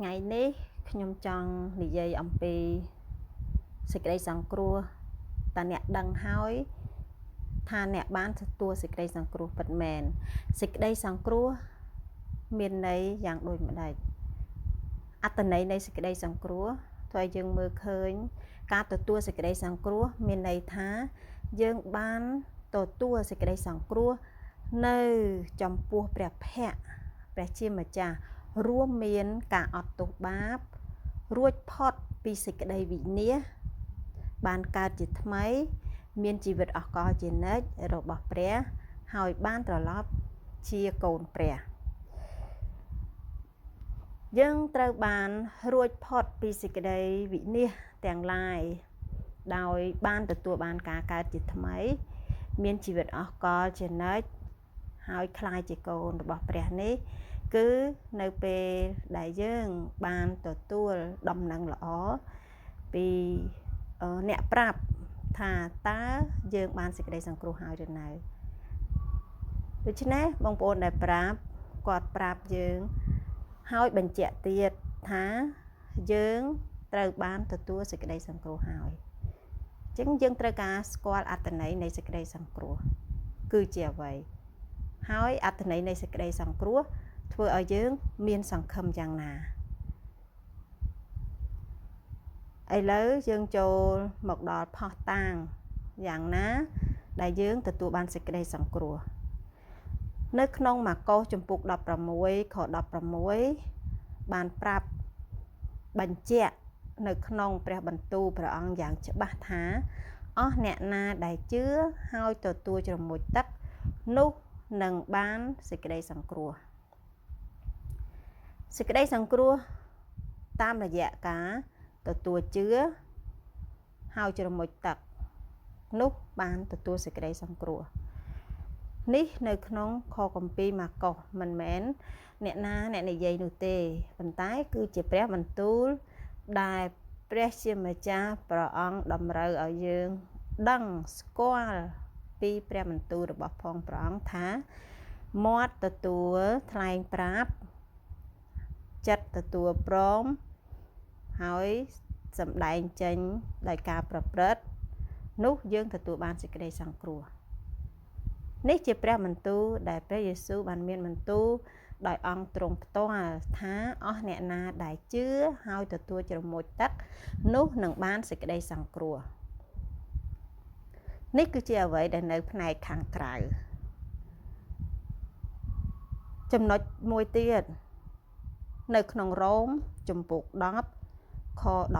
ថ្ងៃនេះខ្ញុំចង់និយាយអំពីសេចក្តីសង្គ្រោះតើអ្នកដឹងហើយថាអ្នកបានទទួលសេចក្តីសង្គ្រោះពិតមែនសេចក្តីសង្គ្រោះមានន័យយ៉ាងដូចម្ដេចអត្ថន័យនៃសេចក្តីសង្គ្រោះធ្វើឲ្យយើងមើលឃើញការទទួលសេចក្តីសង្គ្រោះមានន័យថាយើងបានទទួលសេចក្តីសង្គ្រោះនៅចំពោះព្រះភ័ក្ត្រព្រះជាម្ចាស់រួមមានការអត់ទោសបាបរួចផុតពីសេចក្តីវិនាសបានកើតជាថ្មីមានជីវិតអស់កលជានិច្ចរបស់ព្រះហើយបានត្រឡប់ជាកូនព្រះយើងត្រូវបានរួចផុតពីសេចក្តីវិនាសទាំងឡាយដោយបានទទួលបានការកើតជាថ្មីមានជីវិតអស់កលជានិច្ចហើយក្លាយជាកូនរបស់ព្រះនេះគឺនៅពេលដែលយើងបានទទួលដំណឹងល្អពីអ្នកប្រាប់ថាតើយើងបានសេចក្តីសង្គ្រោះហើយឬនៅដូច្នេះបងប្អូនដែលប្រាប់គាត់ប្រាប់យើងហើយបញ្ជាក់ទៀតថាយើងត្រូវបានទទួលសេចក្តីសង្គ្រោះហើយអញ្ចឹងយើងត្រូវការស្គាល់អត្ថន័យនៃសេចក្តីសង្គ្រោះគឺជាអ្វីហើយអត្ថន័យនៃសេចក្តីសង្គ្រោះធ្វើឲ្យយើងមានសង្ឃឹមយ៉ាងណាឥឡូវយើងចូលមកដល់ផុសតាងយ៉ាងណាដែលយើងទទួលបានសេចក្តីសង្គ្រោះនៅក្នុងម៉ាកុសជំពូក16ខ16បានប្រាប់បញ្ជាក់នៅក្នុងព្រះបន្ទូលព្រះអង្គយ៉ាងច្បាស់ថាអស់អ្នកណាដែលជឿហើយទទួលជ្រមុជទឹកនោះនឹងបានសេចក្តីសង្គ្រោះសេចក្តីសង្គ្រោះតាមរយៈការទទួលជឿហើយជ្រមុជទឹកនោះបានទទួលសេចក្តីសង្គ្រោះនេះនៅក្នុងខគម្ពីរម៉ាកុសមិនមែនអ្នកនិយាយនោះទេប៉ុន្តែគឺជាព្រះបន្ទូលដែលព្រះជាម្ចាស់ព្រះអង្គតម្រូវឲ្យយើងដឹងស្គាល់ពីព្រះបន្ទូលរបស់ផងព្រះអង្គថាមាត់ទទួលថ្លែងប្រាប់ចិត្តទទួលព្រមហើយសម្ដែងចេញដោយការប្រព្រឹត្តនោះយើងទទួលបានសេចក្តីសង្គ្រោះនេះជាព្រះបន្ទូលដែលព្រះយេស៊ូវបានមានបន្ទូលដោយអង្គទ្រង់ផ្ទាល់ថាអស់អ្នកណាដែលជឿហើយទទួលជ្រមុជទឹកនោះនឹងបានសេចក្តីសង្គ្រោះនេះគឺជាអ្វីដែលនៅផ្នែកខាងក្រៅចំណុចមួយទៀតនៅក្នុងរ៉ូមជំពូក10ខ13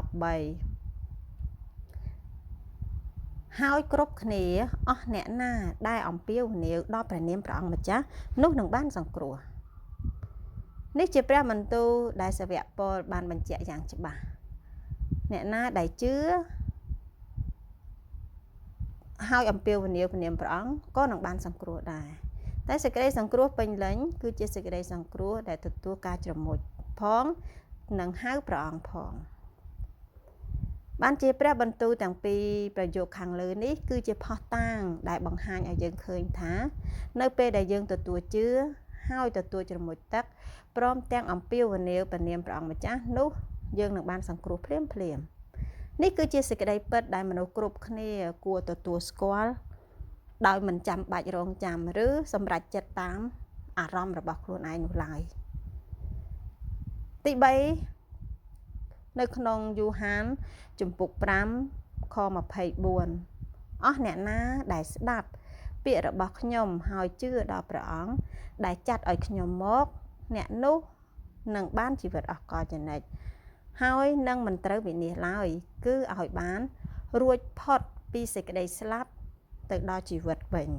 ហើយគ្រប់គ្នាអស់អ្នកណាដែលអំពាវនាវដល់ព្រះនាមព្រះអង្គម្ចាស់នោះនឹងបានសង្គ្រោះនេះជាព្រះបន្ទូលដែលសាវកប៉ុលបានបញ្ជាក់យ៉ាងច្បាស់អ្នកណាដែលជឿហើយអំពាវនាវព្រះនាមព្រះអង្គក៏នឹងបានសង្គ្រោះដែរតែសេចក្តីសង្គ្រោះពេញលេញគឺជាសេចក្តីសង្គ្រោះដែលទទួលការជ្រមុជផងនិងហៅព្រះអង្គផងបានជាព្រះបន្ទូលទាំងពីរប្រយោគខាងលើនេះគឺជាភស្តុតាងដែលបង្ហាញឲ្យយើងឃើញថានៅពេលដែលយើងទទួលជឿហើយទទួលជ្រមុជទឹកព្រមទាំងអំពាវនាវព្រះនាមព្រះអង្គម្ចាស់នោះយើងនឹងបានសង្គ្រោះភ្លាមនេះគឺជាសេចក្តីពិតដែលមនុស្សគ្រប់គ្នាគួរទទួលស្គាល់ដោយមិនចាំបាច់រងចាំឬសម្រេចចិត្តតាមអារម្មណ៍របស់ខ្លួនឯងនោះឡើយទី3នៅក្នុងយូហានជំពូក5ខ24អស់អ្នកណាដែលស្ដាប់ពាក្យរបស់ខ្ញុំហើយជឿដល់ព្រះអង្គដែលចាត់ឲ្យខ្ញុំមកអ្នកនោះនឹងបានជីវិតអស់កលជានិច្ចហើយនឹងមិនត្រូវវិនាសឡើយគឺឲ្យបានរួចផុតពីសេចក្តីស្លាប់ទៅដល់ជីវិតវិញ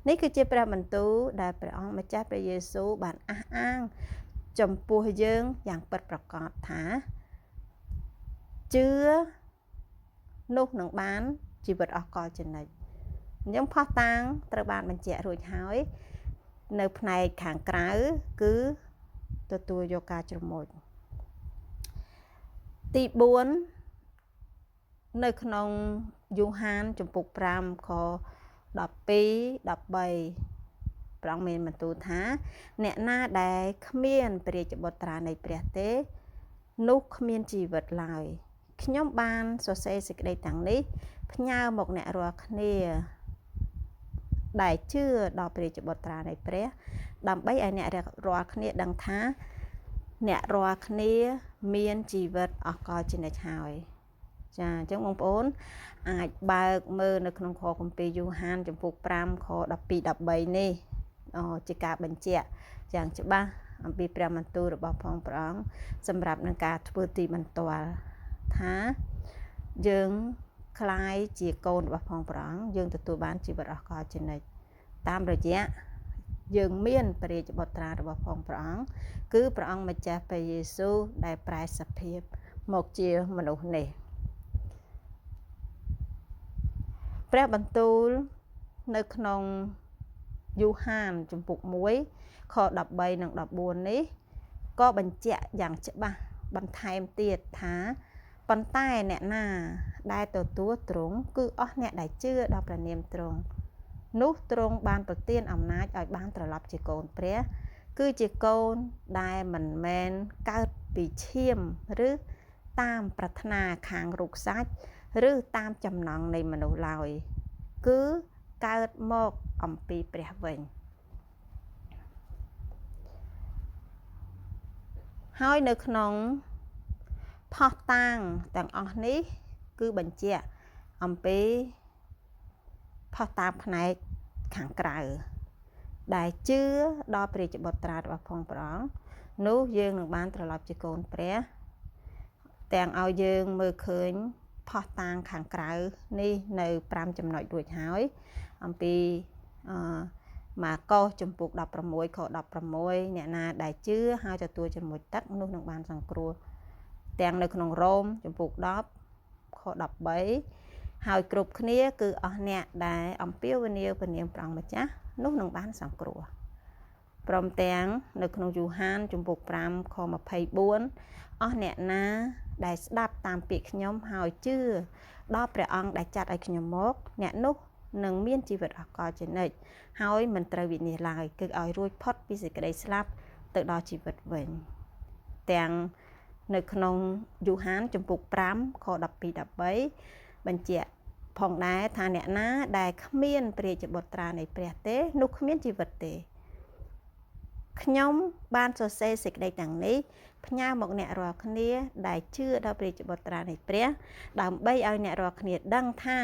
នេះគឺជាព្រះបន្ទូលដែលព្រះអង្គម្ចាស់ព្រះយេស៊ូវបានអះអាងចំពោះយើងយ៉ាងពិតប្រាកដថាជឿនោះនឹងបានជីវិតអស់កលជានិច្ចអញ្ចឹងផុសតាងត្រូវបានបញ្ជាក់រួចហើយនៅផ្នែកខាងក្រៅគឺទទួលយកការជ្រមុជទី4នៅក្នុងយូហានជំពូក5ខ12 13 ព្រះអង្គមានបន្ទូលថាអ្នកណាដែលគ្មានព្រះរាជបុត្រានៃព្រះទេនោះគ្មានជីវិតឡើយខ្ញុំបានសរសេរសេចក្តីទាំងនេះផ្ញើមកអ្នករាល់គ្នាដែលជឿដល់ព្រះរាជបុត្រានៃព្រះដើម្បីឲ្យអ្នករាល់គ្នាដឹងថាអ្នករាល់គ្នាមានជីវិតអស់កលជានិច្ចហើយចាអញ្ចឹងបងប្អូនអាចបើកមើលនៅក្នុងខគម្ពីរយូហានចំពុក5ខ12 13នេះជាការបញ្ជាក់យ៉ាងច្បាស់អំពីព្រះបន្ទូលរបស់ព្រះអង្គសម្រាប់នឹងការធ្វើទីបន្ទាល់ថាយើងคล้ายជាកូនរបស់ព្រះអង្គយើងទទួលបានជីវិតអស់កលជានិច្ចតាមរយៈយើងមានព្រះរាជបុត្រារបស់ព្រះអង្គគឺព្រះអង្គម្ចាស់ព្រះយេស៊ូវដែលប្រែសភាពមកជាមនុស្សនេះព្រះបន្ទូលនៅក្នុងយូហានជំពូក1ខ13និង14នេះក៏បញ្ជាក់យ៉ាងច្បាស់បន្ថែមទៀតថាប៉ុន្តែអ្នកណាដែលទទួលទ្រង់គឺអស់អ្នកដែលជឿដល់ព្រះនាមទ្រង់នោះទ្រង់បានប្រទានអំណាចឲ្យបានត្រឡប់ជាកូនព្រះគឺជាកូនដែលមិនមែនកើតពីឈាមឬតាមប្រាថ្នាខាងរូបសាច់ឬតាមចំណង់នៃមនុស្សឡើយគឺកើតមកអំពីព្រះវិញហើយនៅក្នុងផុសតាងទាំងអស់នេះគឺបញ្ជាក់អំពីផុសតាងផ្នែកខាងក្រៅដែលជឿដល់ព្រះរាជបុត្រារបស់ព្រះអង្គនោះយើងនឹងបានត្រឡប់ជាកូនព្រះទាំងឲ្យយើងមើលឃើញផុសតាងខាងក្រៅនេះនៅ5ចំណុចរួចហើយអំពីម៉ាកុសជំពូក16ខ16អ្នកណាដែលជឿហើយទទួលជាមួយទឹកនោះនឹងបានសង្គ្រោះទាំងនៅក្នុងរ៉ូមជំពូក10ខ13ហើយគ្រប់គ្នាគឺអស់អ្នកដែលអំពាវនាវព្រះនាមព្រះអង្គម្ចាស់នោះនឹងបានសង្គ្រោះព្រមទាំងនៅក្នុងយូហានជំពូក5ខ24អស់អ្នកណាដែលស្ដាប់តាមពាក្យខ្ញុំហើយជឿដល់ព្រះអង្គដែលចាត់ឲ្យខ្ញុំមកអ្នកនោះនឹងមានជីវិតអស់កលជានិច្ចហើយមិនត្រូវវិនាសឡើយគឺឲ្យរួចផុតពីសេចក្តីស្លាប់ទៅដល់ជីវិតវិញទាំងនៅក្នុងយូហានជំពូក5ខ12 13បញ្ជាក់ផងដែរថាអ្នកណាដែលគ្មានព្រះរាជបុត្រានៃព្រះទេនោះគ្មានជីវិតទេខ្ញុំបានសរសេរសេចក្តីទាំងនេះផ្ញើមកអ្នករាល់គ្នាដែលជឿដល់ព្រះរាជបុត្រានៃព្រះដើម្បីឲ្យអ្នករាល់គ្នាដឹងថា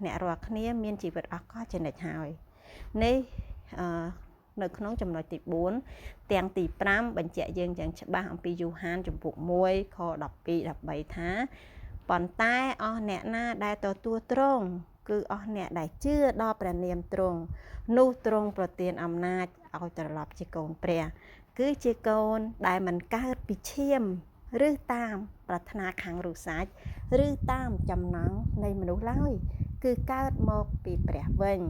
អ្នករាល់គ្នាមានជីវិតអស់កលជានិច្ចហើយនេះនៅក្នុងចំណុចទី4ទាំងទី5បញ្ជាក់យើងយ៉ាងច្បាស់អំពីយូហានជំពូក1ខ12 13ថាប៉ុន្តែអស់អ្នកណាដែលទទួលទ្រង់គឺអស់អ្នកដែលជឿដល់ព្រះនាមទ្រង់នោះទ្រង់ប្រទានអំណាចឲ្យត្រឡប់ជាកូនព្រះគឺជាកូនដែលមិនកើតពីឈាមឬតាមប្រាថ្នាខាងរូបសាច់ឬតាមចំណង់នៃមនុស្សឡើយគឺកើតមកពីព្រះវិញ